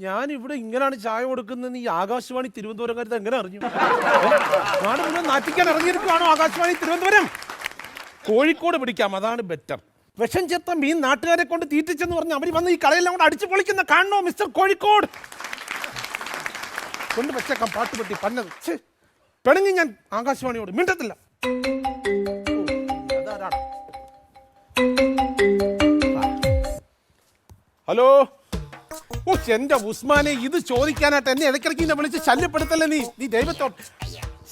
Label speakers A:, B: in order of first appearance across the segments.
A: ഞാൻ ഇവിടെ ഇങ്ങനെയാണ് ചായ കൊടുക്കുന്നത്. ഈ ആകാശവാണി തിരുവനന്തപുരംകാരത്ത് എങ്ങനെ അറിഞ്ഞു? നാട് മുഴുവൻ നാട്ടിക്കാൻ ഇറങ്ങിയിരിക്കുവാണോ ആകാശവാണി തിരുവനന്തപുരം? കോഴിക്കോട് പിടിക്കാം, അതാണ് ബെറ്റർ. വിഷം ചേർത്ത മീൻ നാട്ടുകാരെ കൊണ്ട് തീറ്റിച്ചെന്ന് പറഞ്ഞ് അവർ വന്ന് ഈ കടയെല്ലാം കൊണ്ട് അടിച്ചു പൊളിക്കുന്ന കാണണോ മിസ്റ്റർ കോഴിക്കോട്? കൊണ്ട് വെച്ചേക്കാം പാട്ടുപെട്ടി പന്നത്. പിണങ്ങി ഞാൻ ആകാശവാണിയോട് മിണ്ടത്തില്ല. ഹലോ. ഓ എന്റെ ഉസ്മാനെ, ഇത് ചോദിക്കാനായിട്ട് എന്നെ ഇടയ്ക്കിടയ്ക്ക് എന്നെ വിളിച്ച് ശല്യപ്പെടുത്തല്ലേ നീ ദൈവത്തോട്.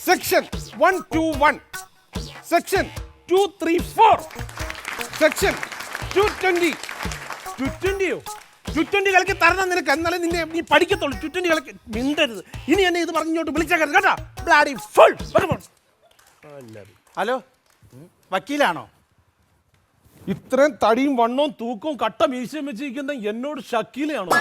A: Section 121, section 234, section 220. 220 കളിക്ക് തരണം നിനക്ക്, എന്നാലേ നിന്നെ നീ പഠിക്കത്തുള്ളൂ. 220 കളിക്ക് മിണ്ടരുത്. ഇനി എന്നെ ഇത് പറഞ്ഞോട്ട് വിളിച്ചേക്കരുത് കേട്ടോ. Bloody full.
B: ഹലോ, വക്കീലാണോ?
A: ഇത്രയും തടിയും വണ്ണവും തൂക്കവും കട്ട മീശയും വെച്ചിരിക്കുന്ന എന്നോട് ഷക്കീലയാണോ?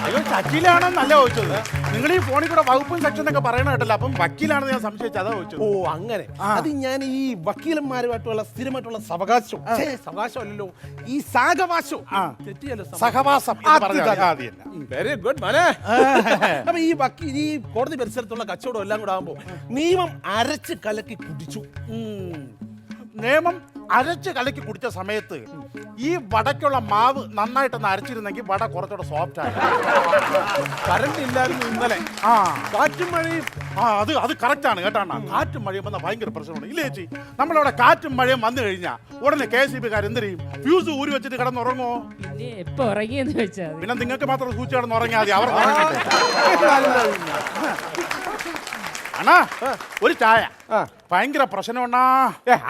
B: അയ്യോ, ഷക്കീലാണെന്നല്ല ചോദിച്ചത്. നിങ്ങൾ ഈ ഫോണിൽ കൂടെ വകുപ്പും സെക്ഷൻ ഒക്കെ പറയണ കേട്ടല്ലോ, അപ്പം വക്കീലാണെന്ന് ഞാൻ സംശയിച്ചു, അതാ ചോദിച്ചത്.
A: ഓ അങ്ങനെ. അത് ഞാൻ ഈ വക്കീലന്മാരുമായിട്ടുള്ള സ്ഥിരമായിട്ടുള്ള സവകാശമല്ലല്ലോ, ഈ സാഹവാസം.
B: സഹവാസം.
A: വെരി ഗുഡ് മോനെ. അപ്പൊ ഈ കോടതി പരിസരത്തുള്ള കച്ചവടം എല്ലാം കൂടെ ആകുമ്പോ നിയമം അരച്ച് കലക്കി കുടിച്ചു.
B: നിയമം അരച്ച് കലക്കി കുടിച്ച സമയത്ത് ഈ വടക്കുള്ള മാവ് നന്നായിട്ടൊന്ന് അരച്ചിരുന്നെങ്കിൽ വട കുറച്ചുകൂടെ സോഫ്റ്റ് ആയി.
A: കറണ്ട് ഇല്ലായിരുന്നു ഇന്നലെ. കാറ്റും മഴയും.
B: അത് കറക്റ്റ് ആണ് കേട്ടാണ്. കാറ്റും മഴയും വന്നാൽ ഭയങ്കര പ്രശ്നമാണ് ഇല്ലേ ചേച്ചി? നമ്മളവിടെ കാറ്റും മഴയും വന്നു കഴിഞ്ഞാൽ ഉടനെ KSEBക്കാർ എന്ത് ചെയ്യും? ഫ്യൂസ് ഊരി വെച്ചിട്ട് കിടന്നുറങ്ങോ? പിന്നെ നിങ്ങൾക്ക് മാത്രം സൂചിച്ച് കിടന്നുറങ്ങിയാൽ മതി. അവർ അണ്ണാ ഒരു ചായ. ഭയങ്കര പ്രശ്നമുണ്ടാ.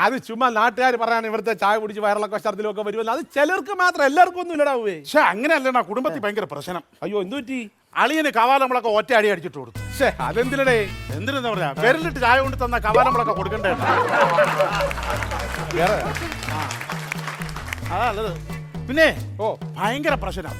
A: അത് ചുമ്മാ നാട്ടുകാർ പറയാൻ ഇവിടുത്തെ ചായ കുടിച്ച് വയറിളക്കം ഛർദിലൊക്കെ വരുമല്ലോ. അത് ചിലർക്ക് മാത്രം, എല്ലാവർക്കും ഒന്നും ഇല്ലടാവേ.
B: പക്ഷെ അങ്ങനെയല്ലണ്ണാ, കുടുംബത്തിൽ ഭയങ്കര പ്രശ്നം.
A: അയ്യോ എന്തു പറ്റി?
B: അളിയന് കവാലമ്പളൊക്കെ ഒറ്റ അടി അടിച്ചിട്ട് കൊടുത്തു.
A: അതെന്തിനടേ?
B: എന്തിനാ പറയാ, വിരലിട്ട് ചായ കൊണ്ട് തന്ന കവാലമ്പളൊക്കെ കൊടുക്കണ്ടേ? അതല്ലത്. പിന്നെ ഭയങ്കര പ്രശ്നം.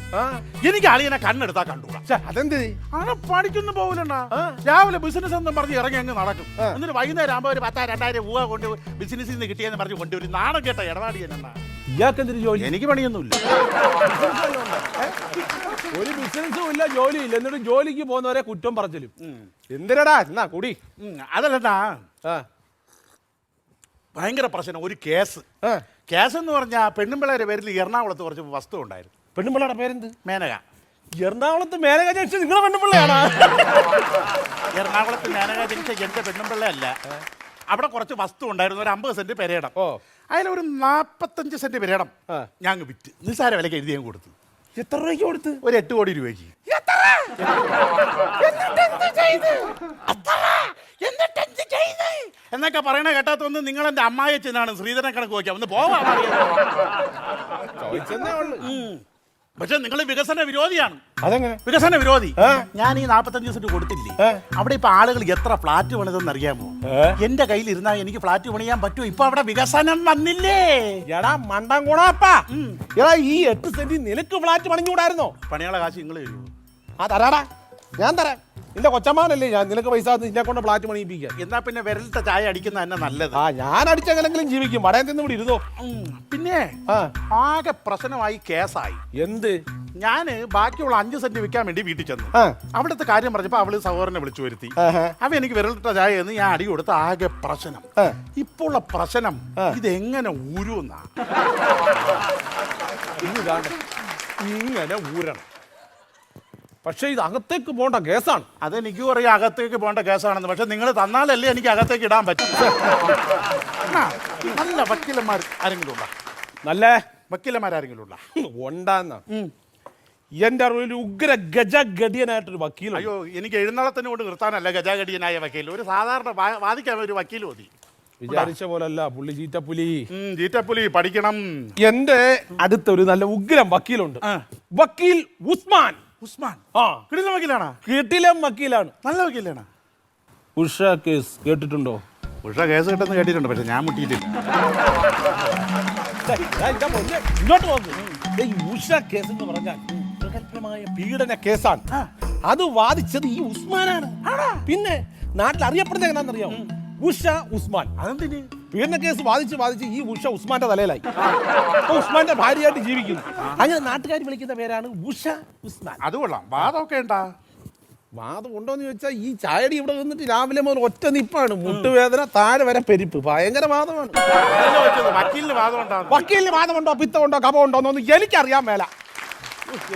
B: എനിക്ക് അളിയനെ കണ്ണെടുത്താ കണ്ടുകൂടാ.
A: അതെന്ത്?
B: അങ്ങനെ പഠിക്കൊന്നും പോകില്ലണ്ണാ. രാവിലെ ബിസിനസ് എന്നും പറഞ്ഞ് ഇറങ്ങി അങ്ങ് നടക്കും. എന്നിട്ട് വൈകുന്നേരം ആകുമ്പോൾ ഒരു 10,000-2,000 രൂപ കൊണ്ട് ബിസിനസ്സിൽ നിന്ന് കിട്ടിയെന്ന് പറഞ്ഞ് കൊണ്ടുവരും. നാണം കേട്ട ഇടപാടിയെന്നാ.
A: ഇയാൾക്കെന്തിന് ജോലി?
B: എനിക്ക് പണിയൊന്നുമില്ല.
A: ഒരു ബിസിനസ്സും ഇല്ല, ജോലിയില്ല, എന്നിട്ട് ജോലിക്ക് പോകുന്നവരെ കുറ്റം പറച്ചിലും. എന്തിനടാ എന്നാ കൂടി?
B: അതല്ലട്ടാ, ഭയങ്കര പ്രശ്നം. ഒരു കേസ് എന്ന് പറഞ്ഞാൽ പെണ്ണുമ്പിള്ളേരുടെ പേരിൽ എറണാകുളത്ത് കുറച്ച് വസ്തു ഉണ്ടായിരുന്നു.
A: പെണ്ണുമ്പിള്ളയുടെ പേരെന്ത്?
B: മേനക.
A: എറണാകുളത്ത് മേനക ജംഗ്ഷൻ നിങ്ങളെ പെണ്ണുമ്പിള്ളയാണോ?
B: എറണാകുളത്ത് മേനക ജംഗ്ഷൻ എന്റെ പെണ്ണുമ്പിള്ളയല്ല. അവിടെ കുറച്ച് വസ്തു ഉണ്ടായിരുന്നു. ഒരു 50 സെന്റ് പെരയിടം. അതിലൊരു 45 സെന്റ് പെരയിടം ഞാൻ വിറ്റ് നിസ്സാര വിലക്ക് എഴുതി ഞാൻ കൊടുത്തു.
A: എത്ര രൂപയ്ക്ക് കൊടുത്ത്?
B: ഒരു 8 കോടി രൂപയ്ക്ക്. എന്നൊക്കെ പറയണ കേട്ടാത്തൊന്ന് നിങ്ങൾ എന്റെ അമ്മായിച്ചനാണ്. ശ്രീധരനെ കണക്ക് നോക്കിയാ ഒന്ന് പോവാ. പക്ഷെ നിങ്ങൾ വികസന വിരോധിയാണ്.
A: അതെങ്ങനെ
B: വികസന വിരോധി? ഞാൻ ഈ 45 സെന്റ് കൊടുത്തില്ലേ, അവിടെ ഇപ്പൊ ആളുകൾ എത്ര ഫ്ലാറ്റ് പണിതെന്ന് അറിയാമോ? എന്റെ കയ്യിൽ ഇരുന്നാൽ എനിക്ക് ഫ്ലാറ്റ് പണിയാൻ പറ്റുമോ? ഇപ്പൊ അവിടെ വികസനം വന്നില്ലേ?
A: എടാ മണ്ടൻ കൂടാപ്പാ, എടാ ഈ 8 സെന്റ് നിനക്ക് ഫ്ലാറ്റ് പണിഞ്ഞുകൂടായിരുന്നോ?
B: പണിയാളെ കാശ് നിങ്ങൾ തരുമോ?
A: തരാടാ, ഞാൻ തരാം. നിന്റെ കൊച്ചമ്മാനല്ലേ ഞാൻ, നിനക്ക് പൈസ നിന്നെ കൊണ്ട് ഫ്ലാറ്റ് പണിയിപ്പിക്കാം.
B: എന്നാ പിന്നെ വിരലത്തെ ചായ അടിക്കുന്ന തന്നെ നല്ലത്.
A: ഞാൻ അടിച്ചെങ്ങനെങ്കിലും ജീവിക്കും. വടയം തിന്ന് ഇവിടെ ഇരുതോ.
B: പിന്നെ ആകെ പ്രശ്നമായി, കേസായി.
A: എന്ത്?
B: ഞാന് ബാക്കിയുള്ള 5 സെന്റ് വിൽക്കാൻ വേണ്ടി വീട്ടിൽ ചെന്നു. അവിടുത്തെ കാര്യം പറഞ്ഞപ്പോ അവള് സഹോദരനെ വിളിച്ചു വരുത്തി. അവ എനിക്ക് വിരലിട്ട ചായ എന്ന് ഞാൻ അടി കൊടുത്ത ആകെ പ്രശ്നം. ഇപ്പോൾ ഉള്ള പ്രശ്നം ഇതെങ്ങനെ ഊരുന്നാ.
A: ഇങ്ങനെ ഊരണം. പക്ഷെ ഇത് അകത്തേക്ക് പോകേണ്ട കേസാണ്.
B: അതെനിക്ക് പറയാം അകത്തേക്ക് പോകേണ്ട കേസാണെന്ന്. പക്ഷെ നിങ്ങൾ തന്നാലല്ലേ എനിക്ക് അകത്തേക്ക് ഇടാൻ പറ്റും. നല്ല വക്കീലന്മാർ ആരെങ്കിലും ഉണ്ടോ?
A: നല്ല
B: വക്കീലന്മാരാരെങ്കിലും ഉണ്ടോ?
A: ഉണ്ടാന്ന എന്റെ അറിവിൽ ഉഗ്ര ഗജഗടിയനായിട്ടൊരു വക്കീൽ.
B: അയ്യോ, എനിക്ക് എഴുന്നള്ളത്തിന് കൊണ്ട് നിർത്താനല്ല ഗജഗടിയനായ വക്കീൽ. ഒരു സാധാരണ വാദിക്കാൻ ഒരു വക്കീൽ മതി.
A: വിചാരിച്ച പോലല്ല പുള്ളി.
B: ചീറ്റപ്പുലി പഠിക്കണം.
A: എന്റെ അടുത്തൊരു നല്ല ഉഗ്രം വക്കീലുണ്ട്. വക്കീൽ ഉസ്മാൻ.
B: കിടിലം വക്കീലാണോ?
A: കിടിലം വക്കീലാണ്.
B: നല്ല വക്കീലാണ്.
A: ഉഷ കേസ് കേട്ടിട്ടുണ്ടോ?
B: ഉഷ കേസ് കിട്ടുന്ന കേട്ടിട്ടുണ്ട്, പക്ഷെ ഞാൻ മുട്ടിയിട്ടില്ല.
A: ഇങ്ങോട്ട് നോക്ക്. ഈ ഉഷ കേസ് എന്ന് പറഞ്ഞാൽ പ്രഗത്ഭമായ പീഡന കേസാണ്. അത് വാദിച്ചത് ഈ ഉസ്മാനാണ്. പിന്നെ നാട്ടിൽ അറിയപ്പെടുന്നത് എങ്ങനെയാണെന്നറിയാമോ? ഉഷ ഉസ്മാൻ.
B: അതെന്തിന്?
A: പീഡന കേസ് വാദിച്ച് ഈ ഉഷ ഉസ്മാന്റെ തലയിലായി. അപ്പൊ ഉസ്മാന്റെ ഭാര്യയായിട്ട് ജീവിക്കുന്നു. അങ്ങനെ നാട്ടുകാർ വിളിക്കുന്ന പേരാണ് ഉഷ ഉസ്മാൻ.
B: അത് കൊള്ളാം. വാദമൊക്കെ ഉണ്ടാ?
A: വാദം ഉണ്ടോന്ന് ചോദിച്ചാൽ ഈ ചായടി ഇവിടെ വന്നിട്ട് രാവിലെ മുതൽ ഒറ്റ നിപ്പാണ്. മുട്ടുവേദന, താഴെ വരെ പെരിപ്പ്, ഭയങ്കര വാദമാണ്.
B: വക്കീലിന് വാദം ഉണ്ടാകും.
A: വക്കീലിന് വാദമുണ്ടോ, പിത്തമുണ്ടോ, കപമുണ്ടോ എന്നൊന്നും എനിക്കറിയാൻ മേല.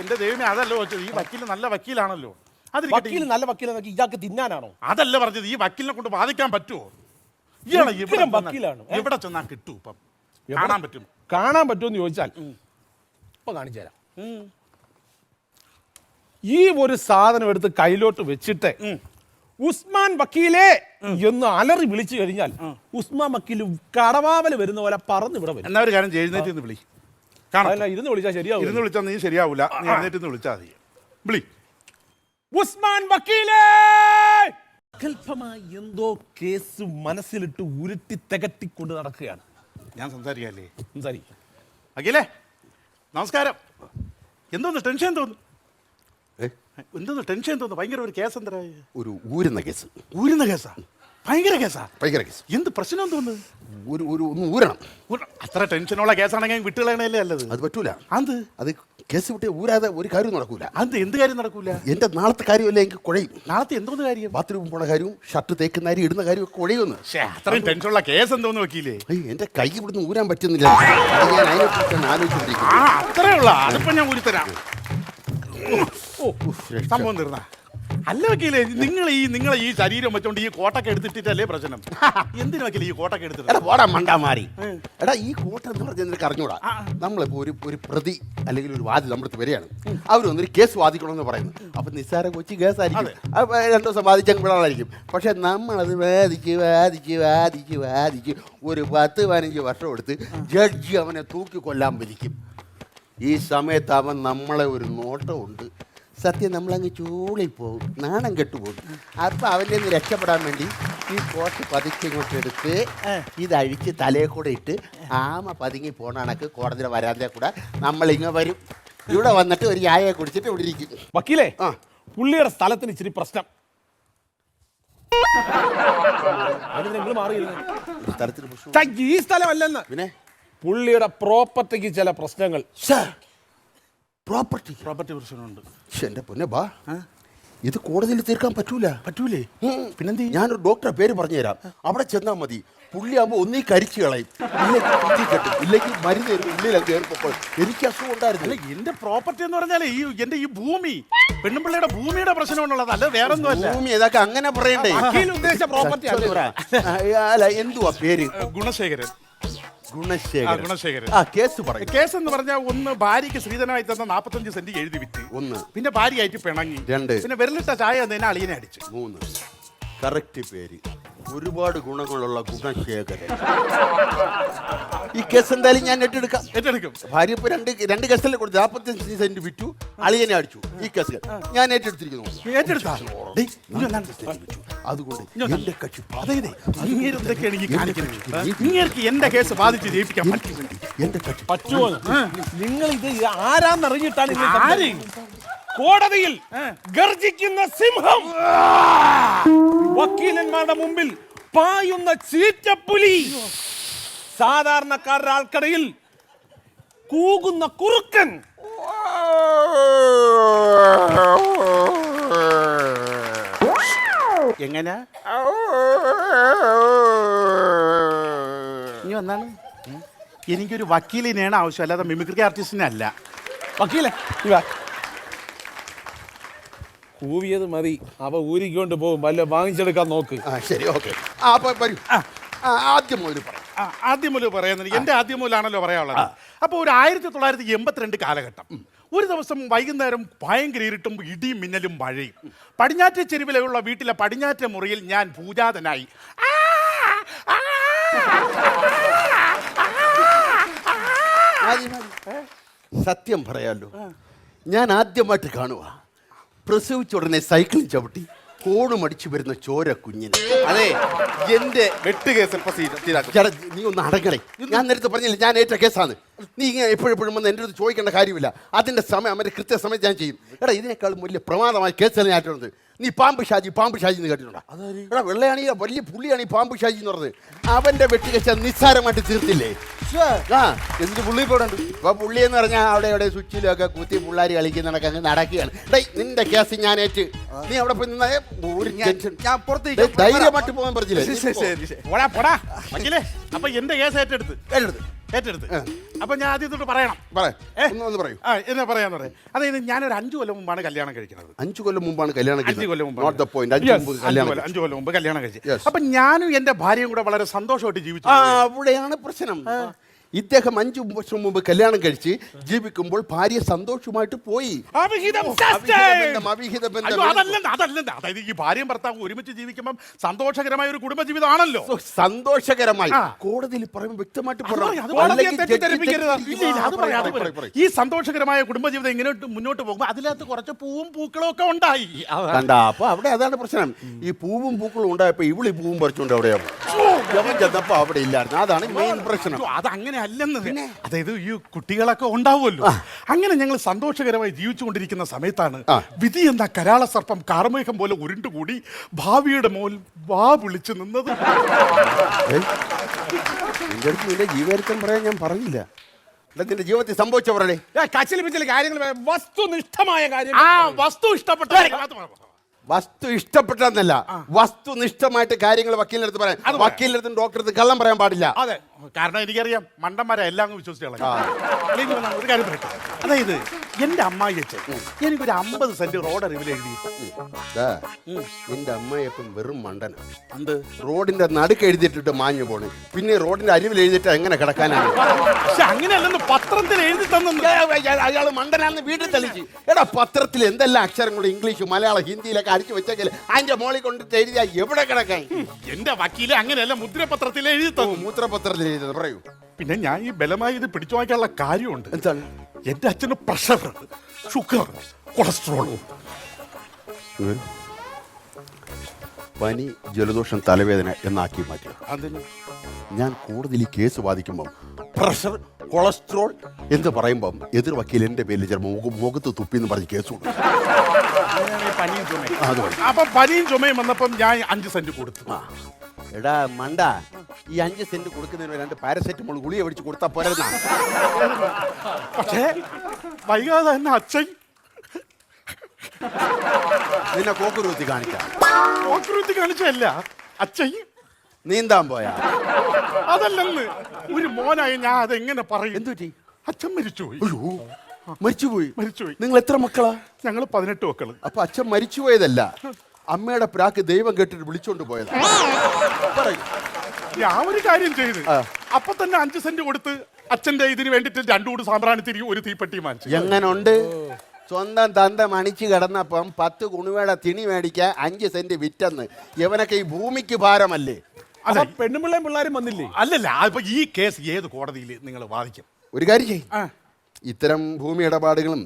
B: എന്റെ ദൈവമേ, അതല്ലോ വെച്ചത്. ഈ വക്കീൽ നല്ല വക്കീലാണല്ലോ.
A: വക്കീൽ നല്ല വക്കീലെന്നൊക്കെ ഇയാൾക്ക് തിന്നാനാണോ?
B: അതല്ല പറഞ്ഞത്. ഈ വക്കീലിനെ കൊണ്ട് വാദിക്കാൻ പറ്റുമോ?
A: വക്കീലാണ്.
B: എവിടെ ചെന്നാ കിട്ടൂ? ഇപ്പം കാണാൻ പറ്റും.
A: കാണാൻ പറ്റുമെന്ന് ചോദിച്ചാൽ ഇപ്പൊ കാണിച്ചു തരാം. ഈ ഒരു സാധനം എടുത്ത് കയ്യിലോട്ട് വെച്ചിട്ട് ഉസ്മാൻ വക്കീലേ എന്ന് അലറി വിളിച്ചു കഴിഞ്ഞാൽ ഉസ്മാൻ വക്കീൽ കടവാവല് വരുന്ന പോലെ പറന്ന് ഇവിടെ വരും.
B: എന്നാ ഒരു കാര്യം എഴുന്നേറ്റ് വിളി.
A: അല്ല, ഇരുന്ന് വിളിച്ചാൽ ശരിയാവും.
B: ഇരുന്ന് വിളിച്ചാൽ നീ ശരിയാവൂല. നീ എഴുന്നേറ്റ് വിളിച്ചാൽ മതി. വിളി.
A: ഉസ്മാൻ വക്കീലേ. കൽപ്പമായി എന്തോ കേസ് മനസ്സിലിട്ട് ഉരുട്ടി തികട്ടിക്കൊണ്ട് നടക്കുകയാണ്.
B: ഞാൻ സംസാരിക്കല്ലേ?
A: സംസാരിക്കും.
B: വക്കീലേ, നമസ്കാരം. എന്തോന്ന് ടെൻഷൻ തോന്നുന്നു? എന്തോന്ന് ടെൻഷൻ തോന്നുന്നു? ഭയങ്കര ഒരു കേസ്. എന്താ?
C: ഒരു ഊരുന്ന കേസ്.
B: ഊരുന്ന കേസാ? ഭയങ്കര കേസാ?
C: ഭയങ്കര കേസ്.
B: എന്ത് പ്രശ്നം തോന്നുന്നു?
C: ഒന്ന് ഊരണം.
B: അത്ര ടെൻഷനുള്ള കേസാണെങ്കിൽ വിട്ടുകളയണല്ലേ നല്ലത്.
C: അത് പറ്റൂല.
B: അത്
C: കേസ് വിട്ട് ഊരാതെ ഒരു കാര്യം നടക്കൂല.
B: അത് എന്ത് കാര്യം നടക്കൂല?
C: എന്റെ നാളത്തെ കാര്യമല്ലേ എനിക്ക് കുഴയും.
B: നാളത്തെ എന്തോന്ന് കാര്യം?
C: ബാത്റൂമിൽ പോണ കാര്യവും ഷർട്ട് തേക്കുന്ന കാര്യം ഇടുന്ന കാര്യവും ഒക്കെ കുഴയുമെന്ന്.
B: അത്രയും ടെൻഷനുള്ള കേസ് എന്തോന്ന് വക്കീലേ?
C: എന്റെ കൈ ഇവിടുന്ന് ഊരാൻ പറ്റുന്നില്ല. അത് ഞാൻ അതിനെക്കുറിച്ചാണ് ആലോചിച്ചിരിക്കുന്നത്.
B: അത്രേ ഉള്ള. അതിപ്പോ ഞാൻ ഊരിത്തരാം. സംഭവം തീർന്ന. അല്ല വക്കീലേ, നിങ്ങളെ ഈ ശരീരം വെച്ചോണ്ട് ഈ കോട്ടൊക്കെ എടുത്തിട്ടല്ലേ പ്രശ്നം? എന്തിനു വക്കീലേ ഈ കോട്ടൊക്കെ എടുത്തിട്ട്?
C: പോടാ മണ്ടാമാരി. എടാ, ഈ കോട്ട എന്ന് പറഞ്ഞാൽ നിനക്ക് അറിഞ്ഞൂടാ. നമ്മളിപ്പോ ഒരു പ്രതി അല്ലെങ്കിൽ ഒരു വാദി നമ്മുടെ വരികയാണ്. അവർ വന്നൊരു കേസ് വാദിക്കണമെന്ന് പറയുന്നു. അപ്പൊ നിസ്സാര കൊച്ചി കേസായിരിക്കും. 2 ദിവസം വാദിച്ചാൽ പക്ഷെ നമ്മളത് വാദിച്ച് ഒരു 10-15 വർഷം എടുത്ത് ജഡ്ജി അവനെ തൂക്കി കൊല്ലാൻ വിധിക്കും. ഈ സമയത്ത് അവൻ നമ്മളെ ഒരു നോട്ടമുണ്ട്. സത്യം നമ്മളങ്ങ് ചൂളിപ്പോവും, നാണം കെട്ടുപോകും. അപ്പം അവൻ്റെ നിന്ന് രക്ഷപ്പെടാൻ വേണ്ടി ഈ കോട്ട് പതിച്ചിങ്ങോട്ട് എടുത്ത് ഇതഴിച്ച് തലയിൽ കൂടെ ഇട്ട് ആമ പതുങ്ങി പോണ കണക്ക് കോടതിയുടെ വരാതെ കൂടെ നമ്മളിങ്ങ് വരും. ഇവിടെ വന്നിട്ട് ഒരു ചായ കുടിച്ചിട്ട് ഇവിടെ ഇരിക്കും.
A: വക്കീലേ, പുള്ളിയുടെ സ്ഥലത്തിന് ഇച്ചിരി പ്രശ്നം. ഈ സ്ഥലമല്ലെന്ന്,
C: പിന്നെ
A: പുള്ളിയുടെ പ്രോപ്പർട്ടിക്ക് ചില പ്രശ്നങ്ങൾ.
C: പ്രോപ്പർട്ടി
B: പ്രശ്നമുണ്ട്.
C: എന്റെ പൊന്നെ ബാ, ഇത് കോടതിയിൽ തീർക്കാൻ പറ്റൂലേ?
B: പിന്നെന്ത്?
C: ഞാനൊരു ഡോക്ടറെ പേര് പറഞ്ഞു തരാം. അവിടെ ചെന്നാൽ മതി. പുള്ളിയാകുമ്പോൾ ഒന്നീ കരിച്ചു കളയും, ഇല്ലെങ്കിൽ കുത്തി കെട്ടും, ഇല്ലെങ്കിൽ മരുന്ന് ഉള്ളിലൊക്കെ ഏർപ്പോൾ. എനിക്ക് അസുഖം ഉണ്ടായിരുന്നു.
B: എന്റെ പ്രോപ്പർട്ടി എന്ന് പറഞ്ഞാൽ എന്റെ ഈ ഭൂമി, പെണ്ണുപിള്ളയുടെ ഭൂമിയുടെ പ്രശ്നമുള്ളത്, അല്ല വേറെ ഒന്നുമല്ല.
C: ഭൂമി ഇതൊക്കെ അങ്ങനെ പറയണ്ടേ?
A: ഉദ്ദേശിച്ച പ്രോപ്പർട്ടി
C: അല്ല, എന്തുവാ പേര്?
B: ഗുണശേഖരൻ.
C: കേസ്
B: എന്ന് പറഞ്ഞാൽ ഒന്ന് ഭാര്യയ്ക്ക് ശ്രീധനമായി തന്ന 45 സെന്റ് എഴുതി വിറ്റ്, ഒന്ന് പിന്നെ ഭാര്യയായിട്ട് പിണങ്ങി,
C: 2 പിന്നെ
B: വിരലിട്ട ചായ എന്നതിനെ അളിയനെ അടിച്ചു,
C: 3 കറക്റ്റ് പേര്. ഒരുപാട് ഗുണങ്ങളുള്ള ഗുണശേഖരൻ. ഈ കേസ് എന്തായാലും ഞാൻ ഏറ്റെടുക്കും. ഭാര്യ ഇപ്പൊ രണ്ട് കേസല്ലേ കൊടുത്തു. 45 സെന്റ് വിറ്റു, അളിയനെ അടിച്ചു. ഈ കേസ് ഞാൻ ഏറ്റെടുത്തിരിക്കുന്നു. അതുകൊണ്ട് എന്റെ കക്ഷി
B: എന്റെ കേസ് ബാധിച്ച് ജയിപ്പിക്കാൻ
C: എന്റെ കക്ഷി
A: പറ്റുമോ? നിങ്ങൾ ഇത് ആരാന്നറിഞ്ഞിട്ടാണ് കോടതിയിൽ ഗർജിക്കുന്ന സിംഹം, വക്കീലന്മാരുടെ മുമ്പിൽ പായുന്ന ചീറ്റപ്പുലി, സാധാരണക്കാരുടെ ആൾക്കടയിൽ കൂകുന്ന കുറുക്കൻ.
B: എങ്ങനെ ഇനി ഒന്നാണ്? എനിക്കൊരു വക്കീലിനെയാണ് ആവശ്യം, അല്ലാതെ മിമിക്രി ആർട്ടിസ്റ്റിനെ അല്ല.
A: വക്കീലെ, കൂവിയത് മതി, അവ ഊരിക്കൊണ്ട് പോകും. വല്ല വാങ്ങിച്ചെടുക്കാൻ നോക്ക്.
C: ശരി, ഓക്കെ.
B: ആദ്യം മുതൽ പറയുന്നത് എന്റെ ആദ്യം മുതലാണല്ലോ പറയാനുള്ളത്. അപ്പോൾ ഒരു 1982 കാലഘട്ടം, ഒരു ദിവസം വൈകുന്നേരം ഭയങ്കര ഇരുട്ടും ഇടിയും മിന്നലും മഴയും. പടിഞ്ഞാറ്റ ചെരുവിലുള്ള വീട്ടിലെ പടിഞ്ഞാറ്റ മുറിയിൽ ഞാൻ പൂജാതനായി.
C: സത്യം പറയാലോ, ഞാൻ ആദ്യമായിട്ട് കാണുക പ്രസവിച്ച ഉടനെ സൈക്കിളിൽ ചവിട്ടി കോണുമടിച്ചു വരുന്ന ചോര കുഞ്ഞിന്.
B: അതെ, എന്റെ വെട്ട് കേസ്
C: നീ ഒന്ന് അടങ്ങണേ. ഞാൻ നേരത്തെ പറഞ്ഞില്ല ഞാൻ ഏറ്റ കേസാണ്. നീ ഇങ്ങനെ എപ്പോഴെപ്പോഴും വന്ന് എൻ്റെ അടുത്ത് ചോദിക്കേണ്ട കാര്യമില്ല. അതിൻ്റെ സമയം അവൻ്റെ കൃത്യസമയത്ത് ഞാൻ ചെയ്യും. എടാ ഇതിനേക്കാളും വലിയ പ്രമാദമായ കേസുകൾ ഞാൻ ആറ്റുന്നത്. നീ പാമ്പ് ഷാജി എന്ന് കേട്ടിട്ടുണ്ടോ? എടാ വെള്ളയാണെങ്കിൽ വലിയ പുള്ളിയാണ് ഈ പാമ്പ് ഷാജി എന്ന് പറഞ്ഞത്. അവൻ്റെ വെട്ടിക്കച്ച നിസ്സാരമായിട്ട് തീർത്തില്ലേ? ആ എന്നിട്ട് പുള്ളി ഇപ്പോൾ ഉണ്ട്. ഇപ്പൊ പുള്ളി എന്ന് പറഞ്ഞാൽ അവിടെ സ്വിച്ചിലൊക്കെ കുത്തി പിള്ളേർ കളിക്കുന്നതൊക്കെ അങ്ങ് നടക്കുകയാണ്. നിന്റെ കേസ് ഞാൻ ഏറ്റ്. നീ അവിടെ പോയി നിന്നാ ഒരു
B: ഞാൻ പുറത്തേക്ക്
C: ധൈര്യമായിട്ട് പോകാൻ പറഞ്ഞില്ലേ?
B: അപ്പൊ എന്റെ കേസ് ഏറ്റെടുത്ത് അപ്പൊ ഞാൻ ആദ്യം തൊട്ട് പറയണം.
C: ഒന്ന് പറയൂ.
B: എന്നാ പറയാന്ന് പറയാം. അതായത് ഞാനൊരു 5 കൊല്ലം മുമ്പാണ് കല്യാണം കഴിക്കുന്നത്.
C: 5 കൊല്ലം മുമ്പാണ് കല്യാണം
B: 5 കൊല്ലം മുമ്പ്.
C: Not the point.
B: 5 കൊല്ലം മുമ്പ് കല്യാണം കഴിച്ചു. അപ്പൊ ഞാനും എന്റെ ഭാര്യയും കൂടെ വളരെ സന്തോഷമായിട്ട് ജീവിച്ചു.
C: അവിടെയാണ് പ്രശ്നം. ഇദ്ദേഹം 5 വർഷം മുമ്പ് കല്യാണം കഴിച്ച് ജീവിക്കുമ്പോൾ ഭാര്യ സന്തോഷമായിട്ട് പോയി.
B: അതായത് ഈ ഭാര്യയും ഭർത്താവും ഒരുമിച്ച് ജീവിക്കുമ്പോൾ സന്തോഷകരമായ ഒരു കുടുംബ ജീവിതമാണല്ലോ.
C: സന്തോഷകരമായി കോടതിയിൽ പറയുമ്പോൾ വ്യക്തമായിട്ട്
B: ഈ സന്തോഷകരമായ കുടുംബജീവിതം ഇങ്ങനെ മുന്നോട്ട് പോകുമ്പോൾ അതിനകത്ത് കുറച്ച് പൂവും പൂക്കളും ഒക്കെ ഉണ്ടായി.
C: അപ്പൊ അവിടെ അതാണ് പ്രശ്നം. ഈ പൂവും പൂക്കളും ഉണ്ടായപ്പോ ഇവിളി പൂവും പറിച്ചുകൊണ്ട് അവിടെയാണ് ചെന്നപ്പോ അവിടെ ഇല്ലായിരുന്നു. അതാണ് മെയിൻ പ്രശ്നം.
B: അതങ്ങനെ അല്ലെന്ന്. അതായത് ഈ കുട്ടികളൊക്കെ ഉണ്ടാവുമല്ലോ. അങ്ങനെ ഞങ്ങൾ സന്തോഷകരമായി ജീവിച്ചുകൊണ്ടിരിക്കുന്ന സമയത്താണ് വിധി എന്ന കരാള സർപ്പം കാർമേഘം പോലെ ഉരുണ്ടുകൂടി ഭാവിയുടെ മോൽ വാ വിളിച്ചു നിന്നത്.
C: നിന്റെ ജീവചരിത്രം പറയാൻ ഞാൻ പറഞ്ഞില്ല. നിന്റെ ജീവിതത്തിൽ സംഭവിച്ച പറയണേ.
A: കാര്യങ്ങൾ വസ്തുനിഷ്ഠമായ കാര്യം.
B: വസ്തു ഇഷ്ടപ്പെട്ട
C: വസ്തു ഇഷ്ടപ്പെട്ടെന്നല്ല, വസ്തുനിഷ്ഠമായിട്ട് കാര്യങ്ങൾ വക്കീലിനടുത്ത് പറയാൻ. വക്കീലിനടുത്തും ഡോക്ടറടുത്തും കള്ളം പറയാൻ പാടില്ല.
B: അതെ, കാരണം എനിക്കറിയാം മണ്ടന്മാരെ എല്ലാം വിശ്വസിച്ചു. ഒരു കാര്യം പറയട്ടെ. അതായത് എന്റെ അമ്മായി അച്ഛൻ എനിക്കൊരു 50 സെന്റ് റോഡ് അറിവിൽ എഴുതി.
C: നിന്റെ അമ്മായിയപ്പം വെറും മണ്ടനാണ്. എന്ത് റോഡിന്റെ നടുക്ക് എഴുതിയിട്ടിട്ട് മാഞ്ഞു പോണ്, പിന്നെ റോഡിന്റെ അരിവിൽ എഴുതിയിട്ട് എങ്ങനെ കിടക്കാനാണ്?
B: പക്ഷെ അങ്ങനെയല്ലെന്ന് പത്രത്തിൽ എഴുതി തന്നു.
C: അയാൾ മണ്ടനാണെന്ന് വീട്ടിൽ തെളിയിച്ചു. എടാ പത്രത്തിൽ എന്തെല്ലാം അക്ഷരങ്ങളും ഇംഗ്ലീഷ് മലയാളം ഹിന്ദിയിലൊക്കെ അടിച്ചു വെച്ചെങ്കിൽ അതിന്റെ മോളിൽ കൊണ്ടിട്ട് എഴുതിയാ എവിടെ കിടക്കാൻ?
B: എന്റെ വക്കീല് അങ്ങനെയല്ല മുദ്രപത്രത്തിൽ എഴുതി തന്നു.
C: മൂത്രപത്രത്തിൽ എഴുതിയത് പറയൂ.
B: പിന്നെ ഞാൻ ഈ ബലമായി ഇത് പിടിച്ചു വാങ്ങിക്കാനുള്ള കാര്യമുണ്ട്.
C: എന്താണ്?
B: എന്റെ അച്ഛന് പ്രഷർ, ഷുഗർ, കൊളസ്ട്രോൾ,
C: പനി, ജലദോഷം, തലവേദന എന്നാക്കി മാറ്റി.
B: അതിന്
C: ഞാൻ കൂടുതൽ ഈ കേസ് വാദിക്കുമ്പം പ്രഷർ, കൊളസ്ട്രോൾ എന്ന് പറയുമ്പം എതിർ വക്കീൽ എന്റെ പേരിൽ ചിലപ്പോൾ മുഖത്ത് തുപ്പി എന്ന് പറഞ്ഞ് കേസ് കൊടുക്കും.
B: അപ്പൊ പനിയും ചുമയും വന്നപ്പം ഞാൻ 5 സെന്റ് കൊടുത്തു.
C: എടാ മണ്ട, ഈ 5 സെന്റ് കൊടുക്കുന്നതിന് 2 പാരസെറ്റമോൾ ഗുളിക മേടിച്ച് കൊടുത്താൽ പോരുന്ന.
B: പക്ഷേ വൈകാതെ തന്നെ അച്ഛൻ
C: നിന്നെ കോക്കുരുത്തി
B: കാണിച്ചല്ല, അച്ഛൻ
C: നീന്താൻ പോയാ.
B: അതല്ലെന്ന് ഒരു മോനായി ഞാൻ അതെങ്ങനെ പറയും?
C: എന്തുപറ്റി?
B: അച്ഛൻ മരിച്ചുപോയി.
C: മരിച്ചുപോയി. നിങ്ങൾ എത്ര മക്കളാ?
B: ഞങ്ങൾ 18 മക്കള്.
C: അപ്പൊ അച്ഛൻ മരിച്ചുപോയതല്ല, അമ്മയുടെ പ്രാക്ക് ദൈവം കേട്ടിട്ട് വിളിച്ചോണ്ട് പോയത്.
B: ഞാൻ ഒരു കാര്യം ചെയ്ത് അപ്പൊ തന്നെ 5 സെന്റ് കൊടുത്ത് അച്ഛന്റെ ഇതിന് വേണ്ടിട്ട് 2 കൂട് സാമ്പ്രാണി തിരി ഒരു തീപ്പെട്ടി വാങ്ങിച്ചു.
C: എങ്ങനുണ്ട്? സ്വന്തം തന്ത മണിച്ച് കിടന്നപ്പം 10 കുണുവേട തിണി മേടിക്കാൻ 5 സെന്റ് വിറ്റെന്ന്. ഇവനൊക്കെ ഈ ഭൂമിക്ക് ഭാരമല്ലേ?
A: അല്ല, പെണ്ണുപിള്ളയും പിള്ളേരും വന്നില്ലേ?
B: അല്ലല്ല, അപ്പൊ ഈ കേസ് ഏത് കോടതിയിൽ നിങ്ങൾ വാദിക്കും?
C: ഒരു കാര്യം ചെയ്യും, ഇത്തരം ഭൂമി ഇടപാടുകളും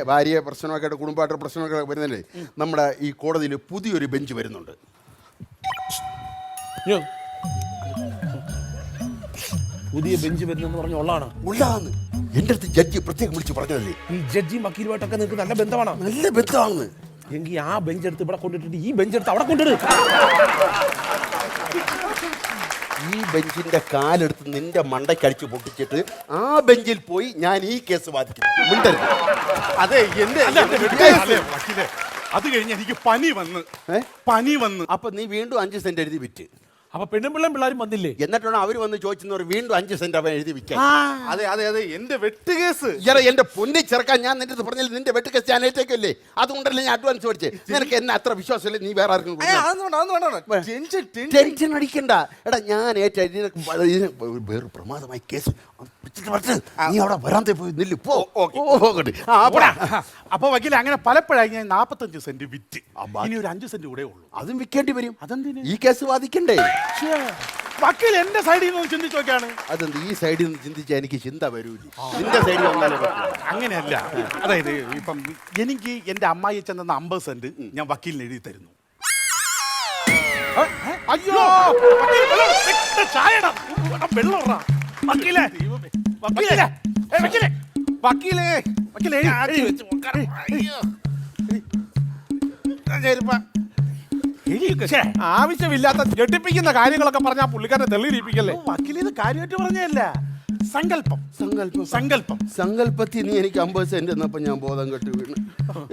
C: ഭാര്യ പ്രശ്നമൊക്കെ ആയിട്ട് കുടുംബമായിട്ട് പ്രശ്നമൊക്കെ വരുന്നില്ലേ, നമ്മുടെ ഈ കോടതിയിൽ പുതിയൊരു ബെഞ്ച് വരുന്നുണ്ട്.
A: പുതിയ ബെഞ്ച് വരുന്നെന്ന് പറഞ്ഞ
C: ഉള്ളാന്ന് എന്റെ അടുത്ത് ജഡ്ജി പ്രത്യേകം വിളിച്ച് പറഞ്ഞതല്ലേ.
A: ഈ ജഡ്ജി വക്കീലുമായിട്ടൊക്കെ നിങ്ങൾക്ക് നല്ല ബന്ധമാണ്.
C: നല്ല ബന്ധമാണ്.
A: എങ്കിൽ ആ ബെഞ്ച് എടുത്ത് ഇവിടെ കൊണ്ടിട്ടിട്ട് ഈ ബെഞ്ച് എടുത്ത് അവിടെ കൊണ്ടിട്ട്
C: ഈ ബെഞ്ചിന്റെ കാലെടുത്ത് നിന്റെ മണ്ടയ്ക്കടിച്ച് പൊട്ടിച്ചിട്ട് ആ ബെഞ്ചിൽ പോയി ഞാൻ ഈ കേസ് വാദിക്കും.
B: അതെ, അത് കഴിഞ്ഞ് എനിക്ക് പനി വന്ന്
C: അപ്പൊ നീ വീണ്ടും 5 സെന്റ് എഴുതി വിറ്റ്.
A: അപ്പൊ പെണ്ണുപിള്ളയും പിള്ളേരും വന്നില്ലേ?
C: എന്നിട്ടാണ് അവര് വന്ന് ചോദിച്ചെന്ന് വീണ്ടും 5 സെന്റ് അവൻ എഴുതി വിൽക്കാൻ.
B: അതെ, എന്റെ വെട്ട് കേസ്.
C: എന്റെ പൊന്നി ചെറുക്കാൻ ഞാൻ നിന്റെ അടുത്ത് പറഞ്ഞില്ല, നിന്റെ വെട്ട് കേസ് ഞാൻ ഏറ്റേക്കല്ലേ. അതുകൊണ്ടല്ലേ ഞാൻ അഡ്വാൻസ് മേടിച്ചേ. നിനക്ക് എന്നെ അത്ര വിശ്വാസമില്ല, നീ വേറെ ആർക്കും ടെൻഷൻ അടിക്കണ്ട. എടാ ഞാൻ വേറെ പ്രമാദമായി കേസ്. നീ അവിടെ വരാന്തേ പോയി നില്ല്.
B: അപ്പൊ വക്കീൽ അങ്ങനെ പലപ്പോഴായി ഞാൻ 45 സെന്റ് വിറ്റ്. ഇനി ഒരു 5 സെന്റ് കൂടെ ഉള്ളൂ.
C: അതും വിൽക്കേണ്ടി വരും.
B: അതെന്തിന്?
C: ഈ കേസ് വാദിക്കണ്ടേ?
B: വക്കീൽ എന്റെ സൈഡിൽ നിന്ന് ചിന്തിച്ചു നോക്കിയാണ്.
C: അതെന്ത് ഈ സൈഡിൽ നിന്ന് ചിന്തിച്ചാൽ എനിക്ക് ചിന്ത വരൂല. നിന്റെ സൈഡിൽ വന്നാലേ
B: അങ്ങനെയല്ല. അതായത് ഇപ്പം എനിക്ക് എന്റെ അമ്മായി ചെന്ന 50 സെന്റ് ഞാൻ വക്കീലിന് എഴുതി തരുന്നു. അയ്യോ ചായടാ, വെള്ളം വക്കീലേ, വക്കീലേ വക്കീലേ
A: ആവശ്യമില്ലാത്ത ജഡിപ്പിക്കുന്ന കാര്യങ്ങളൊക്കെ പറഞ്ഞാൽ പുള്ളിക്കാരനെ തെളിയിപ്പിക്കല്ലേ.
B: വക്കീൽ ഇത് കാര്യമായിട്ട് പറഞ്ഞല്ല. സങ്കല്പം
C: സങ്കല്പം
B: സങ്കല്പം
C: സങ്കല്പത്തിൽ നീ എനിക്ക് 50 സെന്റ് എന്നപ്പോ ഞാൻ ബോധം കെട്ട് വീണ്.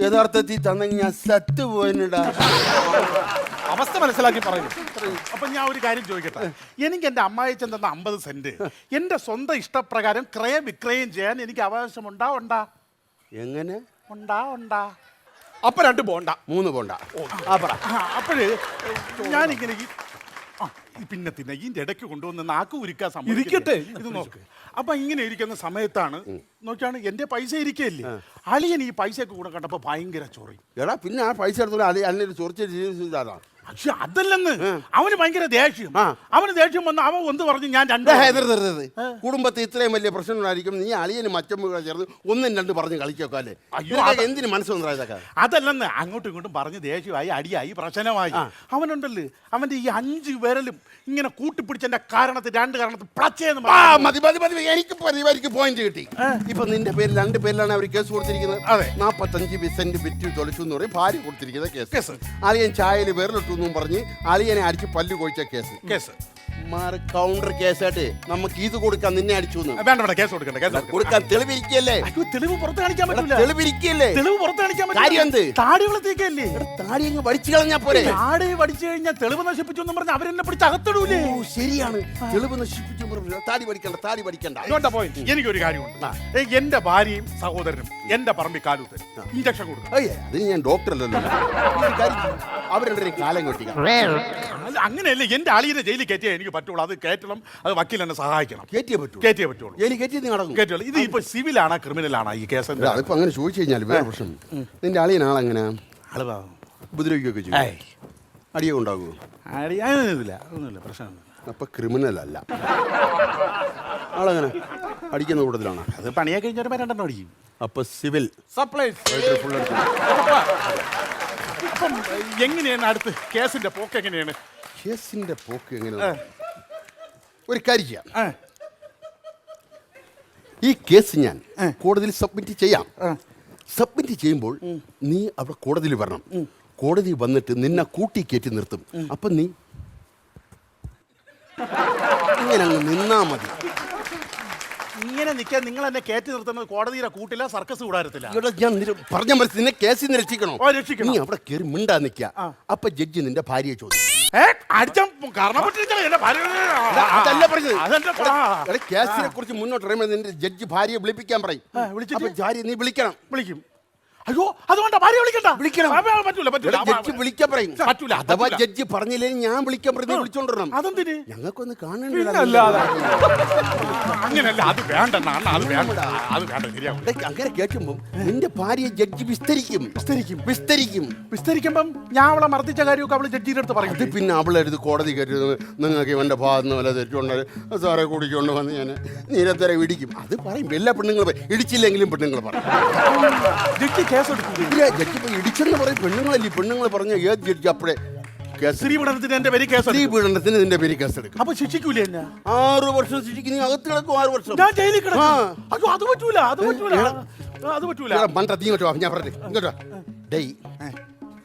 C: യഥാർത്ഥത്തിൽ തന്നെങ്കിൽ ഞാൻ സത്ത് പോയിട്ടാ.
A: അവസ്ഥ മനസ്സിലാക്കി പറയുന്നു.
B: അപ്പൊ ഞാൻ ഒരു കാര്യം ചോദിക്കട്ടെ, എനിക്ക് എന്റെ അമ്മായിച്ചൻ തന്ന 50 സെന്റ് എന്റെ സ്വന്തം ഇഷ്ടപ്രകാരം ക്രയവിക്രയം ചെയ്യാൻ എനിക്ക് അവകാശമുണ്ടാ? ഉണ്ടാ
C: എങ്ങനെ
B: ഉണ്ടാ ഉണ്ടാ
A: അപ്പൊ 2 പോണ്ട
C: 3 പോണ്ട.
B: അപ്പോഴ് ഞാനിങ്ങനെ പിന്നെ ഇതിന്റെ ഇടയ്ക്ക് കൊണ്ടുവന്ന് നാക്ക് ഉരുക്കാൻ
A: ഇരിക്കട്ടെ.
B: ഇത് നോക്ക്. അപ്പൊ ഇങ്ങനെ ഇരിക്കുന്ന സമയത്താണ് നോക്കിയാണ് എന്റെ പൈസ ഇരിക്കല്ലേ, അളിയൻ ഈ പൈസയൊക്കെ കൂടെ കണ്ടപ്പോ ഭയങ്കര ചൊറി.
C: എടാ പിന്നെ ആ പൈസ എടുത്തോളൂ. അതിനൊരു ചൊറിച്ചാണ്.
B: പക്ഷെ അതല്ലെന്ന്, അവന് ഭയങ്കര ദേഷ്യം. അവന് ദേഷ്യം വന്ന് അവൻ ഒന്ന് പറഞ്ഞു ഞാൻ 2
C: കുടുംബത്തിൽ ഇത്രയും വലിയ പ്രശ്നം ഉണ്ടായിരിക്കും. നീ അളിയന് മറ്റം ചേർന്ന് 1 2 പറഞ്ഞ് കളിച്ചോക്കെ അല്ലേ? എന്തിന് മനസ്സൊന്നും ഇതൊക്കെ?
B: അതല്ലെന്ന്, അങ്ങോട്ടും ഇങ്ങോട്ടും പറഞ്ഞ് ദേഷ്യമായി, അടിയായി, പ്രശ്നമായി. അവനുണ്ടല്ലോ അവന്റെ ഈ 5 വിരലും ഇങ്ങനെ കൂട്ടിപ്പിടിച്ചതിന്റെ കാരണത്തിൽ 2 കാരണത്തിൽ പ്ലച്ചേന്ന്
C: മതി മതി മതി. എനിക്ക് പോയിന്റ് കിട്ടി. ഇപ്പൊ നിന്റെ പേരിൽ 2 പേരിലാണ് അവർ കേസ് കൊടുത്തിരിക്കുന്നത്.
B: അതെ,
C: 45 സെന്റ് വിറ്റ് തൊളിച്ചു എന്ന് പറയും ഭാര്യ കൊടുത്തിരിക്കുന്ന കേസ്. അളിയൻ ചായയിൽ വിരലിട്ടു എന്നും പറഞ്ഞ് അളിയനെ അടിച്ച് പല്ല് കൊഴിച്ച കേസ്. കൗണ്ടർ കേസായിട്ട് നമുക്ക് ഇത് കൊടുക്കാൻ, നിന്നെ അടിച്ചു
B: വേണ്ട, കേസ്
C: കൊടുക്കാൻ തെളിവിരിക്കല്ലേ?
B: തെളിവ് പുറത്ത് കാണിക്കാൻ പറ്റില്ല.
C: തെളിവിരിക്കല്ലേ?
B: തെളിവ് പുറത്ത് കാണിക്കാൻ
C: കാര്യം എന്ത്?
B: താടി വളർത്തിയേക്കല്ലേ?
C: താടി അങ്ങ് പഠിച്ചു കളഞ്ഞാ പോരെ?
B: താടി പഠിച്ചു കഴിഞ്ഞാൽ തെളിവ് നശിപ്പിച്ചു എന്നും പറഞ്ഞ് അവരെന്നെ പിടിച്ച് അകത്തിടൂലേ?
C: ശരിയാണ്, തെളിവ് നശിപ്പിച്ചു. താടി പഠിക്കണ്ട.
B: എനിക്കൊരു കാര്യമുണ്ട്. എന്റെ ഭാര്യയും സഹോദരനും എന്റെ പറമ്പിൽ കാലൂത്ത് ഇഞ്ചക്ഷൻ കൊടുക്കും.
C: അതിന് ഞാൻ ഡോക്ടറല്ലല്ലോ. അവരുടെ കാലം കെട്ടിക്കാം.
B: അങ്ങനെയല്ലേ എന്റെ അളിയനെ ജയിലിൽ കയറ്റിയേ എനിക്ക് പറ്റുള്ളൂ. അത് കയറ്റണം, അത് വക്കീൽ എന്നെ സഹായിക്കണം.
C: കയറ്റിയേ പറ്റുള്ളൂ.
B: കയറ്റുള്ളൂ. ഇത് ഇപ്പൊ സിവിലാണോ ക്രിമിനലാണോ ഈ കേസ്?
C: അതിപ്പോ അങ്ങനെ ചോദിച്ചു കഴിഞ്ഞാൽ വേറെ പ്രശ്നം. നിന്റെ അളിയനാളെങ്ങനെ ഉപദ്രവിക്കുകയൊക്കെ ചെയ്യും? അടിയൊക്കെ ഉണ്ടാകുമോ?
B: ഒന്നുമില്ല, പ്രശ്നമൊന്നും.
C: അപ്പൊ ക്രിമിനൽ അല്ല. ആളെങ്ങനെ അടിക്കുന്ന കൂട്ടത്തിലാണ്?
B: അത് പണിയെ കഴിഞ്ഞാൽ 2 അടിക്കും.
C: അപ്പൊ സിവിൽ
A: സപ്ലൈസ്.
B: അപ്പം എങ്ങനെയാണ് അടുത്ത് കേസിന്റെ പോക്ക്? എങ്ങനെയാണ്
C: കേസിന്റെ പോക്ക്? എങ്ങനെയാണ്? ഒരു കാര്യം ചെയ്യാം. ഈ കേസ് ഞാൻ കോടതിയിൽ സബ്മിറ്റ് ചെയ്യാം. സബ്മിറ്റ് ചെയ്യുമ്പോൾ നീ അവിടെ കോടതിയിൽ വരണം. കോടതി വന്നിട്ട് നിന്നെ കൂട്ടി കയറ്റി നിർത്തും. അപ്പൊ നീ ഇങ്ങനെ അങ്ങ് നിന്നാ മതി.
B: ഇങ്ങനെ നിൽക്കാൻ നിങ്ങൾ എന്നെ കയറ്റി നിർത്തുന്നത് കോടതിയിലെ കൂട്ടില്ല, സർക്കസ് കൂടാരത്തില്ല.
C: ഞാൻ പറഞ്ഞ മനസ്സിൽ നിന്നെ കേസിൽ നിന്ന് രക്ഷിക്കണോ?
B: രക്ഷിക്കണം.
C: നീ അവിടെ കയറി മിണ്ടാ നിൽക്കുക. അപ്പൊ ജഡ്ജി നിന്റെ ഭാര്യയെ ചോദിക്കും. കേസിനെ കുറിച്ച് മുന്നോട്ട് പറയുമ്പോൾ നിന്റെ ജഡ്ജി ഭാര്യയെ വിളിപ്പിക്കാൻ പറയും. ഭാര്യ നീ വിളിക്കണം.
B: വിളിക്കും. അയ്യോ, അതുകൊണ്ട് ഭാര്യ വിളിക്കണ്ട.
C: ജഡ്ജി വിളിക്കാൻ പറയും. അഥവാ ജഡ്ജി പറഞ്ഞില്ലെങ്കിൽ ഞാൻ വിളിക്കാൻ പറയും. നീ വിളിച്ചോണ്ടിരണം.
B: അതെന്തിന്?
C: ഞങ്ങൾക്കൊന്ന് കാണണ്ട.
B: അങ്ങനല്ല, അത് വേണ്ട.
C: അങ്ങനെ കേൾക്കുമ്പോ നിന്റെ ഭാര്യ ജഡ്ജി വിസ്തരിക്കുമ്പം
B: ഞാൻ അവളെ മർദ്ദിച്ച കാര്യമൊക്കെ അവള് ജഡ്ജിയുടെ അടുത്ത് പറയും.
C: അത് പിന്നെ അവളെടുത്ത് കോടതി കയറ്റുന്നത് നിങ്ങൾക്ക് ഇവന്റെ ഭാഗത്ത് വല്ല തെറ്റുകൊണ്ട് സാറെ കൂടിക്കൊണ്ട് വന്ന് ഞാൻ നീരത്തര ഇടിക്കും. അത് പറയും. എല്ലാ പെണ്ണുങ്ങളും ഇടിച്ചില്ലെങ്കിലും പെണ്ണുങ്ങൾ പറയും. ജഡ്ജി ഇടിച്ചെന്ന് പറയും. പെണ്ണുങ്ങൾ പറഞ്ഞ ഏത് ജഡ്ജി അപ്പഴേ
B: സ്ത്രീപീഡനത്തിന് എന്റെ പേര് കേസ്
C: എടുക്കും.
B: അപ്പൊ ശിക്ഷിക്കൂലേ എന്നെ?
C: 6 വർഷം ശിക്ഷിക്കും. നീ അകത്ത് കിടക്കും 6 വർഷം.
B: ഞാൻ ജയിലിൽ കിടക്കും. അയ്യോ, അത് പറ്റൂല.
C: ഞാൻ പറഞ്ഞു ഇങ്ങോട്ടോ.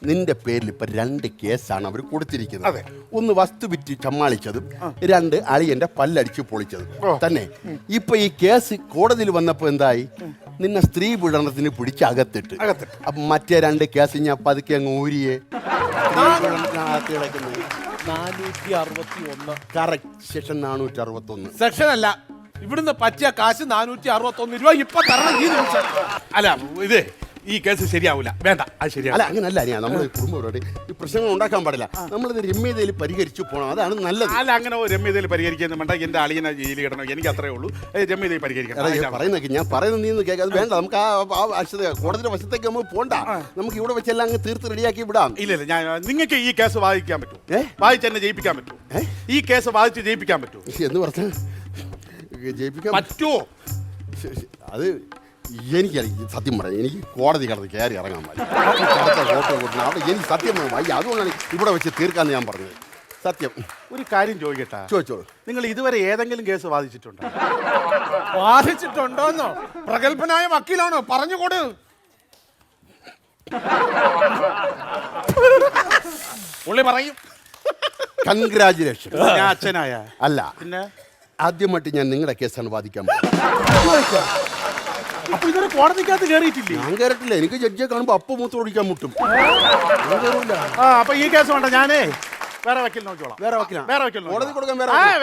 C: നിന്റെ പേരിൽ ഇപ്പൊ 2 കേസാണ് അവർ കൊടുത്തിരിക്കുന്നത്. ഒന്ന് വസ്തു വിറ്റ് ചമ്മാളിച്ചതും 2 അളിയന്റെ പല്ലടിച്ച് പൊളിച്ചതും തന്നെ. ഇപ്പൊ ഈ കേസ് കോടതിയിൽ വന്നപ്പോ എന്തായി? നിന്നെ സ്ത്രീ പീഡനത്തിന് പിടിച്ച് അകത്തിട്ട്. അപ്പൊ മറ്റേ 2 കേസ് ഞാൻ പതുക്കെ അങ്ങ് ഊരിയേ.
A: 461
C: കറക്റ്റ്. സെക്ഷൻ 461.
A: സെക്ഷൻ അല്ല, ഇവിടുന്ന് പറ്റിയ കാശ് 461 രൂപ ഇപ്പൊ തരണം ഈ നിമിഷം.
B: അല്ല, ഇത് ഈ കേസ് ശരിയാവില്ല. വേണ്ട, അത് ശരിയാവില്ല.
C: അല്ല, അങ്ങനല്ല. നമ്മൾ കുടുംബത്തോടെ ഈ പ്രശ്നങ്ങൾ ഉണ്ടാക്കാൻ പാടില്ല. നമ്മളിത് രമ്യതയിൽ പരിഹരിച്ചു പോകണം. അതാണ് നല്ലത്.
B: അല്ല, അങ്ങനെ രമ്യതയിൽ പരിഹരിക്കുന്നു വേണ്ട. എന്റെ അളിയനെ ജയിലിൽ കിടണം. എനിക്ക് അത്രേ ഉള്ളൂ. രമ്യതയിൽ പരിഹരിക്കണം.
C: ഞാൻ പറയുന്നത് നീ ഒന്ന് കേൾക്കാം. അത് വേണ്ട. നമുക്ക് ആ കോടതിയുടെ വശത്തേക്ക് നമുക്ക് പോണ്ട. നമുക്ക് ഇവിടെ വെച്ചെല്ലാം അങ്ങ് തീർത്ത് റെഡിയാക്കി വിടാം.
B: ഇല്ല, നിങ്ങൾക്ക് ഈ കേസ് വാദിക്കാൻ പറ്റും. വാദിച്ച് എന്നെ ജയിപ്പിക്കാൻ പറ്റും. ഈ കേസ് വാദിച്ച് ജയിപ്പിക്കാൻ പറ്റും
C: എന്ന് പറഞ്ഞാൽ ജയിപ്പിക്കാൻ
B: പറ്റുമോ?
C: അത് എനിക്കറിയാം. സത്യം പറയാം, എനിക്ക് കോടതി കടന്ന് കയറി ഇറങ്ങാൻ പറ്റും. അവിടെ എനിക്ക് സത്യം വയ്യ. അതുകൊണ്ടാണ് ഇവിടെ വെച്ച് തീർക്കാന്ന് ഞാൻ പറഞ്ഞത്. സത്യം.
B: ഒരു കാര്യം ചോദിക്കട്ടെ,
C: ചോദിച്ചോളൂ.
B: നിങ്ങൾ ഇതുവരെ ഏതെങ്കിലും കേസ് വാദിച്ചിട്ടുണ്ടോ?
A: ബാധിച്ചിട്ടുണ്ടോന്നോ? പ്രഗത്ഭനായ വക്കീലാണോ? പറഞ്ഞുകൊട്. പുള്ളി പറയും.
C: കൺഗ്രാജുലേഷൻ.
B: ഞാൻ അച്ഛനായ
C: അല്ല,
B: പിന്നെ
C: ആദ്യമായിട്ട് ഞാൻ നിങ്ങളുടെ കേസാണ് വാദിക്കാൻ പോകുന്നത്.
B: അപ്പൊ ഇതൊരു കോടതിക്കകത്ത് കയറിയിട്ടില്ലേ?
C: ഞാൻ കയറിട്ടില്ല. എനിക്ക് ജഡ്ജിയെ കാണുമ്പോ അപ്പ മൂത്ത് ഓടിക്കാൻ മുട്ടും.
B: ആ അപ്പൊ ഈ കേസ് വേണ്ട, ഞാനേ വേറെ വക്കീൽ നോക്കിക്കോളാം.
C: വേറെ വക്കീലാണ്.
B: വേറെ വക്കീൽ
C: കോടതി കൊടുക്കാൻ വേറെ
B: ആ,
C: വക്കീൽ.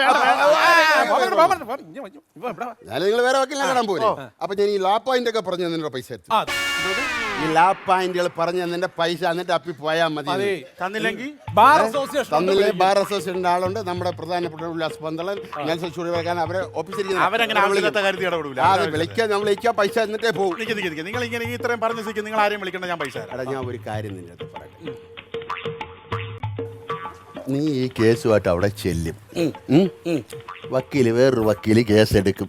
B: വേണ്ട, വേണ്ട.
C: എന്നാലും നിങ്ങൾ വേറെ വക്കീലിനെ കാണാൻ പോലെ. അപ്പൊ ഞാൻ ഈ ലാപ്പായിന്റ് ഒക്കെ പറഞ്ഞു തന്നിട്ട് പൈസ എടുത്തു. ഈ ലാപ്പായിന്റുകൾ പറഞ്ഞു തന്നിട്ട് പൈസ എന്നിട്ട് അപ്പി പോയാൽ മതി.
B: തന്നില്ലെങ്കിൽ
A: ബാർ അസോസിയേഷൻ
C: തന്നില്ലേ? ബാർ അസോസിയേഷന്റെ ആളുണ്ട്, നമ്മുടെ പ്രധാനപ്പെട്ട ഉല്ലാസ് പന്തളൻ, നെൽസൺ ചൂടിവെക്കാൻ അവരെ
B: അവരങ്ങനെ ആവശ്യമില്ലാത്ത കാര്യത്തിൽ ഇടപെടൂല.
C: അത് വിളിക്കാൻ നമ്മൾ വിളിക്കാൻ പൈസ എന്നിട്ടേ പോകും.
B: നിങ്ങൾ ഇങ്ങനെ ഈ ഇത്രയും പറഞ്ഞ സ്ഥിതിക്ക് നിങ്ങൾ ആരെയും വിളിക്കണ്ട, ഞാൻ പൈസ തരാം.
C: എടാ, ഞാൻ ഒരു കാര്യം നിന്റെ അടുത്ത് പറയട്ടെ. നീ ഈ കേസുമായിട്ട് അവിടെ ചെല്ലും. വക്കീല് വേറൊരു വക്കീല് കേസെടുക്കും.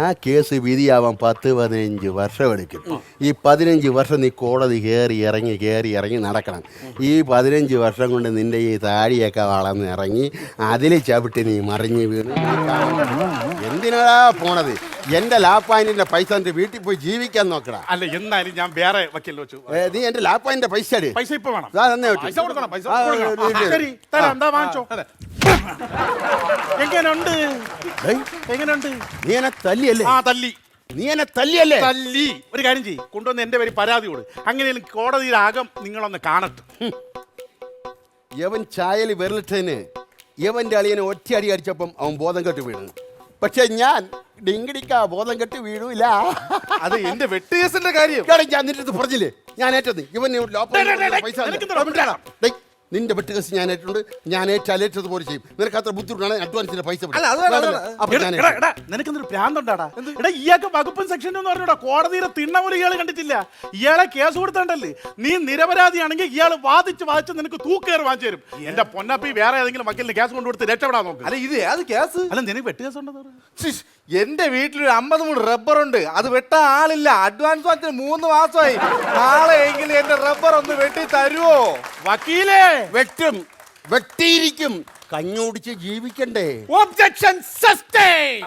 C: ആ കേസ് വിധിയാവാൻ 10-15 വർഷം എടുക്കും. ഈ 15 വർഷം നീ കോടതി കയറി ഇറങ്ങി നടക്കണം. ഈ 15 വർഷം കൊണ്ട് നിന്റെ ഈ താടിയൊക്കെ വളർന്ന് ഇറങ്ങി അതിൽ ചവിട്ടി നീ മറിഞ്ഞ് വീണ് എന്തിനാടാ പോണത്? എന്റെ ലാപ്പായിന്റെ പൈസ എന്റെ വീട്ടിൽ പോയി ജീവിക്കാൻ നോക്കടാ.
B: അല്ല, എന്നാലും ഞാൻ വേറെ വക്കീൽ വെച്ചു.
C: നീ എന്റെ ലാപ്പായിന്റെ പൈസ
B: പൈസ ഇപ്പൊ വേണം.
A: പൈസ കൊടുക്കണം, പൈസ
B: ശരി, തരാം. എന്താ വാങ്ങിച്ചോ. എങ്ങനെയുണ്ട്? എങ്ങനെയുണ്ട്?
C: നീ എന്നെ തല്ലിയല്ലേ?
B: ആ, തല്ലി.
C: നീ എന്നെ തല്ലിയല്ലേ?
B: തല്ലി. ഒരു കാര്യം ചെയ്യ്, കൊണ്ടുവന്ന് എന്റെ പേര് പരാതി കൊടു. അങ്ങനെ കോടതിയുടെ അകം നിങ്ങളൊന്ന് കാണട്ടെ.
C: യവൻ ചായയിൽ വിരലിട്ടതിന് യവന്റെ അളിയനെ ഒറ്റയടി അടിച്ചപ്പം അവൻ ബോധം കെട്ട് വീണു. പക്ഷെ ഞാൻ ഡിങ്കിടിക്കാ ബോധം കെട്ട് വീഴൂല.
B: അത് എന്റെ വെട്ടുകേസിന്റെ കാര്യം.
C: ഞാൻ നിന്റെ അടുത്ത് പറഞ്ഞില്ലേ, ഞാൻ ഏറ്റത് ഇവൻ പൈസ. നിന്റെ വെട്ടുകേസ് ഞാൻ ഏറ്റുണ്ട്. ഞാൻ ഏറ്റത് പോലെ ചെയ്യും. നിനക്ക് അത്ര ബുദ്ധിമുട്ടാണ് അഡ്വാൻസിന്റെ പൈസ.
B: നിനക്കെന്തൊരു ഭ്രാന്തുണ്ടാടാ? എടാ, ഇയാൾക്ക് വകുപ്പും സെക്ഷനും എന്ന് പറഞ്ഞോടാ കോടതിയുടെ തിണ്ണമൂലം ഇയാൾ കണ്ടിട്ടില്ല. ഇയാളെ കേസ് കൊടുത്തണ്ടല്ലേ? നീ നിരപരാധിയാണെങ്കിൽ ഇയാൾ വാദിച്ച് നിനക്ക് തൂക്കേറി വാങ്ങിച്ചു തരും. എന്റെ പൊന്നപ്പി വേറെ ഏതെങ്കിലും വക്കീലിന് കേസ് കൊണ്ടുകൊടുത്ത് രക്ഷപ്പെടാൻ നോക്ക്.
D: അല്ല, ഇത് ഏത് കേസ്?
B: അല്ല, നിനക്ക് വെട്ടുകേസ് ഉണ്ടെന്ന്
D: എന്റെ വീട്ടിലൊരു 50 മൂട് റബ്ബർ ഉണ്ട്. അത് വെട്ടാൻ ആളില്ല. അഡ്വാൻസ് വാങ്ങിച്ച് 3 മാസമായി. നാളെ എങ്കിലും എന്റെ റബ്ബർ ഒന്ന് വെട്ടി തരുവോ?
B: വക്കീലേ,
C: വെട്ടും, വെട്ടിയിരിക്കും. കഞ്ഞോടിച്ച് ജീവിക്കണ്ടേ?
A: Objection sustain.